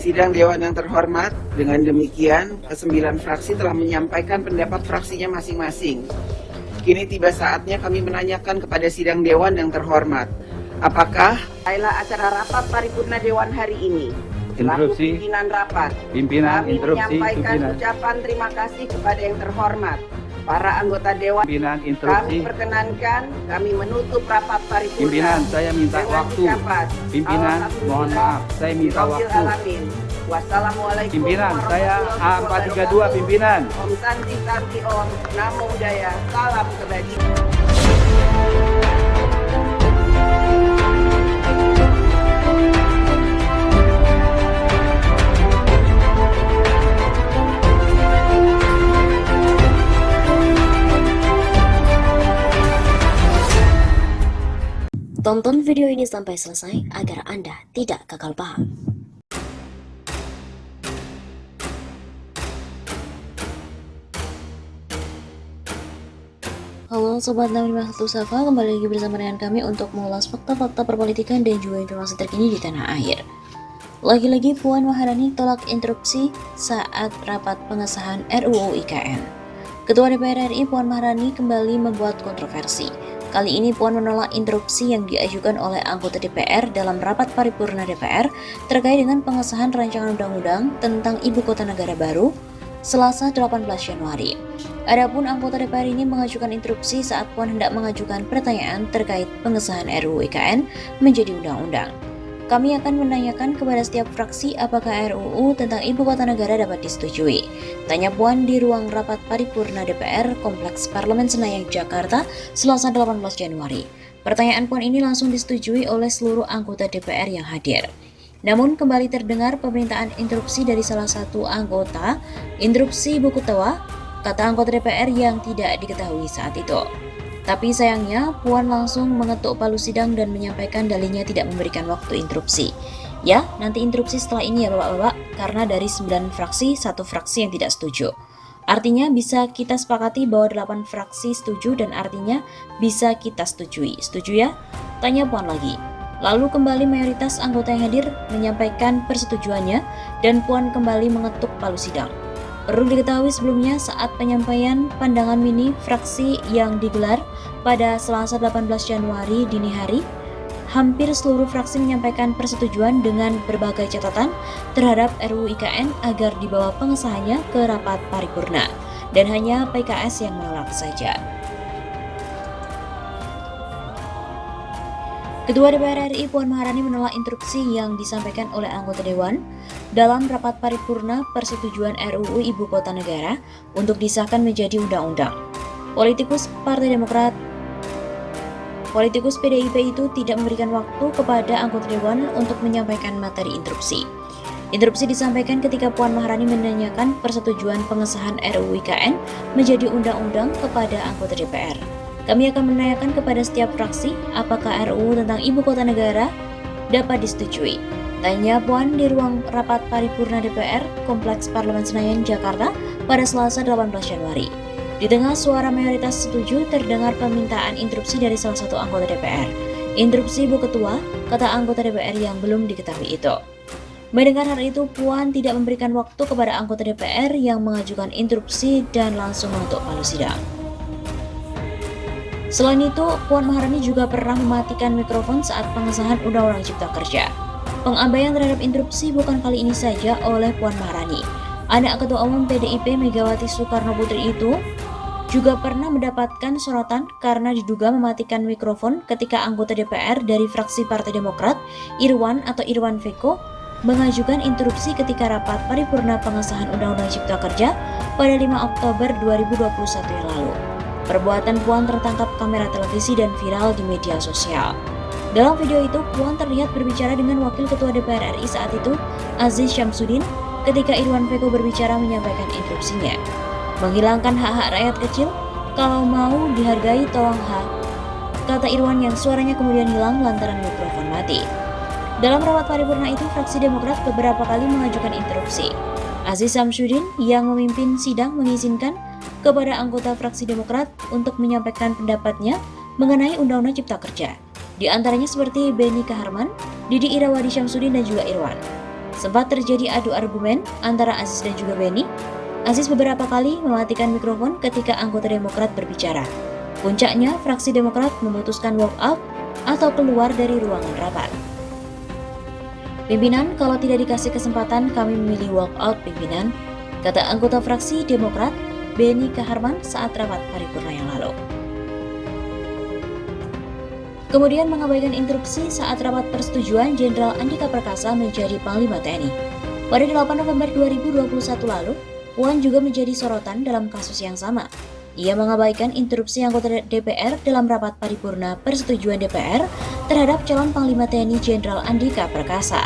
Sidang Dewan yang terhormat, dengan demikian ke-9 fraksi telah menyampaikan pendapat fraksinya masing-masing. Kini tiba saatnya kami menanyakan kepada Sidang Dewan yang terhormat, apakah acara rapat paripurna Dewan hari ini? Selaku pimpinan rapat, kami menyampaikan ucapan terima kasih kepada yang terhormat, para anggota Dewan. Kami perkenankan, kami menutup rapat paripurna. Pimpinan, saya minta waktu. Pimpinan, mohon maaf, saya minta waktu. Wassalamualaikum. Pimpinan, saya A432, pimpinan. Om Santi Santi Om, Namo Buddhaya, salam kebajikan. Tonton video ini sampai selesai agar Anda tidak gagal paham. Halo Sobat 651 Safa, kembali lagi bersama dengan kami untuk mengulas fakta-fakta perpolitikan dan juga informasi terkini di tanah air. Lagi-lagi Puan Maharani tolak interupsi saat rapat pengesahan RUU IKN. Ketua DPR RI Puan Maharani kembali membuat kontroversi. Kali ini Puan menolak interupsi yang diajukan oleh anggota DPR dalam rapat paripurna DPR terkait dengan pengesahan rancangan undang-undang tentang Ibu Kota Negara baru Selasa 18 Januari. Adapun anggota DPR ini mengajukan interupsi saat Puan hendak mengajukan pertanyaan terkait pengesahan RUU IKN menjadi undang-undang. Kami akan menanyakan kepada setiap fraksi apakah RUU tentang Ibu Kota Negara dapat disetujui. Tanya Puan di ruang rapat paripurna DPR Kompleks Parlemen Senayan, Jakarta, Selasa 18 Januari. Pertanyaan Puan ini langsung disetujui oleh seluruh anggota DPR yang hadir. Namun kembali terdengar permintaan interupsi dari salah satu anggota, interupsi Ibu Ketua, kata anggota DPR yang tidak diketahui saat itu. Tapi sayangnya, Puan langsung mengetuk palu sidang dan menyampaikan dalihnya tidak memberikan waktu interupsi. Ya, nanti interupsi setelah ini ya Bapak-Bapak, karena dari 9 fraksi, 1 fraksi yang tidak setuju. Artinya bisa kita sepakati bahwa 8 fraksi setuju dan artinya bisa kita setujui. Setuju ya? Tanya Puan lagi. Lalu kembali mayoritas anggota yang hadir menyampaikan persetujuannya dan Puan kembali mengetuk palu sidang. Perlu diketahui sebelumnya saat penyampaian pandangan mini fraksi yang digelar pada Selasa 18 Januari dini hari, hampir seluruh fraksi menyampaikan persetujuan dengan berbagai catatan terhadap RUU IKN agar dibawa pengesahannya ke rapat paripurna, dan hanya PKS yang menolak saja. Ketua DPR RI Puan Maharani menolak interupsi yang disampaikan oleh anggota Dewan dalam rapat paripurna persetujuan RUU Ibu Kota Negara untuk disahkan menjadi undang-undang. Politikus PDIP itu tidak memberikan waktu kepada anggota Dewan untuk menyampaikan materi interupsi. Interupsi disampaikan ketika Puan Maharani menanyakan persetujuan pengesahan RUU IKN menjadi undang-undang kepada anggota DPR. Kami akan menanyakan kepada setiap fraksi apakah RUU tentang Ibu Kota Negara dapat disetujui. Tanya Puan di ruang rapat paripurna DPR Kompleks Parlemen Senayan, Jakarta pada Selasa 18 Januari. Di tengah suara mayoritas setuju, terdengar permintaan interupsi dari salah satu anggota DPR. Interupsi Ibu Ketua, kata anggota DPR yang belum diketahui itu. Mendengar hal itu, Puan tidak memberikan waktu kepada anggota DPR yang mengajukan interupsi dan langsung mengetuk palu sidang. Selain itu, Puan Maharani juga pernah mematikan mikrofon saat pengesahan Undang-Undang Cipta Kerja. Pengabaian terhadap interupsi bukan kali ini saja oleh Puan Maharani. Anak Ketua Umum PDIP Megawati Soekarno Putri itu juga pernah mendapatkan sorotan karena diduga mematikan mikrofon ketika anggota DPR dari fraksi Partai Demokrat, Irwan Veko, mengajukan interupsi ketika rapat paripurna pengesahan Undang-Undang Cipta Kerja pada 5 Oktober 2021 yang lalu. Perbuatan Puan tertangkap kamera televisi dan viral di media sosial. Dalam video itu, Puan terlihat berbicara dengan Wakil Ketua DPR RI saat itu, Aziz Syamsuddin, ketika Irwan Veko berbicara menyampaikan interupsinya. Menghilangkan hak-hak rakyat kecil, kalau mau dihargai tolong hak, kata Irwan yang suaranya kemudian hilang lantaran mikrofon mati. Dalam rapat paripurna itu, fraksi Demokrat beberapa kali mengajukan interupsi. Aziz Syamsuddin yang memimpin sidang mengizinkan kepada anggota fraksi Demokrat untuk menyampaikan pendapatnya mengenai Undang-Undang Cipta Kerja. Di antaranya seperti Beni Kaharman, Didi Irawadi Syamsuddin, dan juga Irwan. Sempat terjadi adu argumen antara Aziz dan juga Beni. Aziz beberapa kali mematikan mikrofon ketika anggota Demokrat berbicara. Puncaknya, fraksi Demokrat memutuskan walk out atau keluar dari ruangan rapat. "Pimpinan, kalau tidak dikasih kesempatan, kami memilih walk out pimpinan," kata anggota fraksi Demokrat Beni Kaharman saat rapat paripurna yang lalu. Kemudian mengabaikan interupsi saat rapat persetujuan Jenderal Andika Perkasa menjadi Panglima TNI. Pada 8 November 2021 lalu, Puan juga menjadi sorotan dalam kasus yang sama. Ia mengabaikan interupsi anggota DPR dalam rapat paripurna persetujuan DPR terhadap calon Panglima TNI Jenderal Andika Perkasa.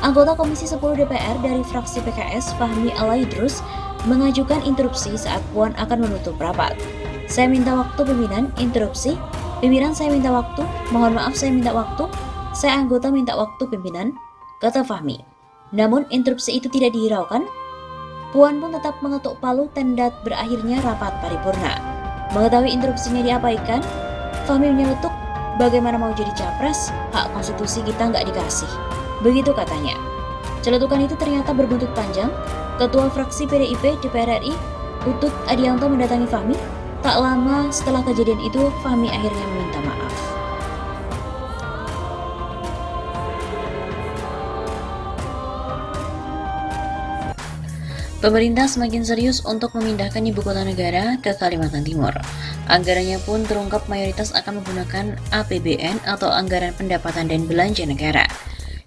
Anggota Komisi 10 DPR dari fraksi PKS Fahmi Alaidrus mengajukan interupsi saat Puan akan menutup rapat. "Saya minta waktu pimpinan, interupsi. Pimpinan, saya minta waktu. Mohon maaf, saya minta waktu. Saya anggota minta waktu pimpinan," kata Fahmi. Namun interupsi itu tidak dihiraukan. Puan pun tetap mengetuk palu tanda berakhirnya rapat paripurna. Mengetahui interupsinya diabaikan, Fahmi menyeletuk, "Bagaimana mau jadi capres? Hak konstitusi kita nggak dikasih." Begitu katanya. Celetukan itu ternyata berbuntut panjang. Ketua fraksi PDIP DPR RI, Utut Adianto mendatangi Fahmi. Tak lama setelah kejadian itu, Fahmi akhirnya meminta maaf. Pemerintah semakin serius untuk memindahkan ibu kota negara ke Kalimantan Timur. Anggarannya pun terungkap mayoritas akan menggunakan APBN atau Anggaran Pendapatan dan Belanja Negara.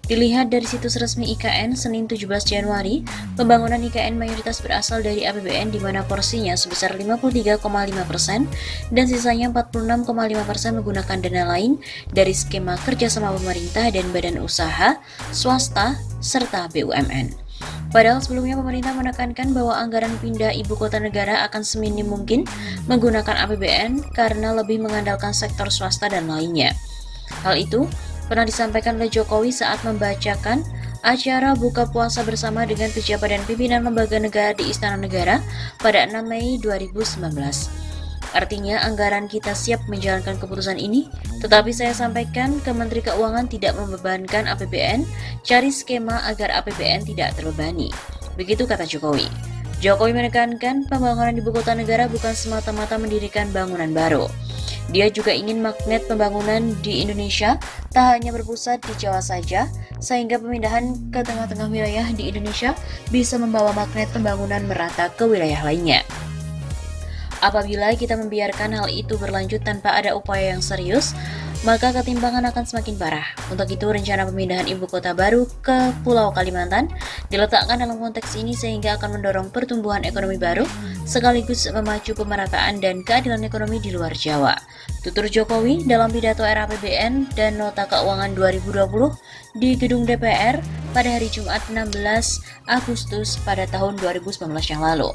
Dilihat dari situs resmi IKN Senin 17 Januari, pembangunan IKN mayoritas berasal dari APBN di mana porsinya sebesar 53,5% dan sisanya 46,5% menggunakan dana lain dari skema kerjasama pemerintah dan badan usaha, swasta, serta BUMN. Padahal sebelumnya pemerintah menekankan bahwa anggaran pindah ibu kota negara akan seminim mungkin menggunakan APBN karena lebih mengandalkan sektor swasta dan lainnya. Hal itu pernah disampaikan oleh Jokowi saat membacakan acara buka puasa bersama dengan pejabat dan pimpinan lembaga negara di Istana Negara pada 6 Mei 2019. Artinya anggaran kita siap menjalankan keputusan ini, tetapi saya sampaikan ke Menteri Keuangan tidak membebankan APBN, cari skema agar APBN tidak terbebani. Begitu kata Jokowi. Jokowi menekankan pembangunan ibu kota negara bukan semata-mata mendirikan bangunan baru. Dia juga ingin magnet pembangunan di Indonesia tak hanya berpusat di Jawa saja, sehingga pemindahan ke tengah-tengah wilayah di Indonesia bisa membawa magnet pembangunan merata ke wilayah lainnya. Apabila kita membiarkan hal itu berlanjut tanpa ada upaya yang serius, maka ketimpangan akan semakin parah. Untuk itu, rencana pemindahan ibu kota baru ke Pulau Kalimantan diletakkan dalam konteks ini sehingga akan mendorong pertumbuhan ekonomi baru, sekaligus memacu pemerataan dan keadilan ekonomi di luar Jawa. Tutur Jokowi dalam pidato RAPBN dan Nota Keuangan 2020 di Gedung DPR pada hari Jumat 16 Agustus pada tahun 2019 yang lalu.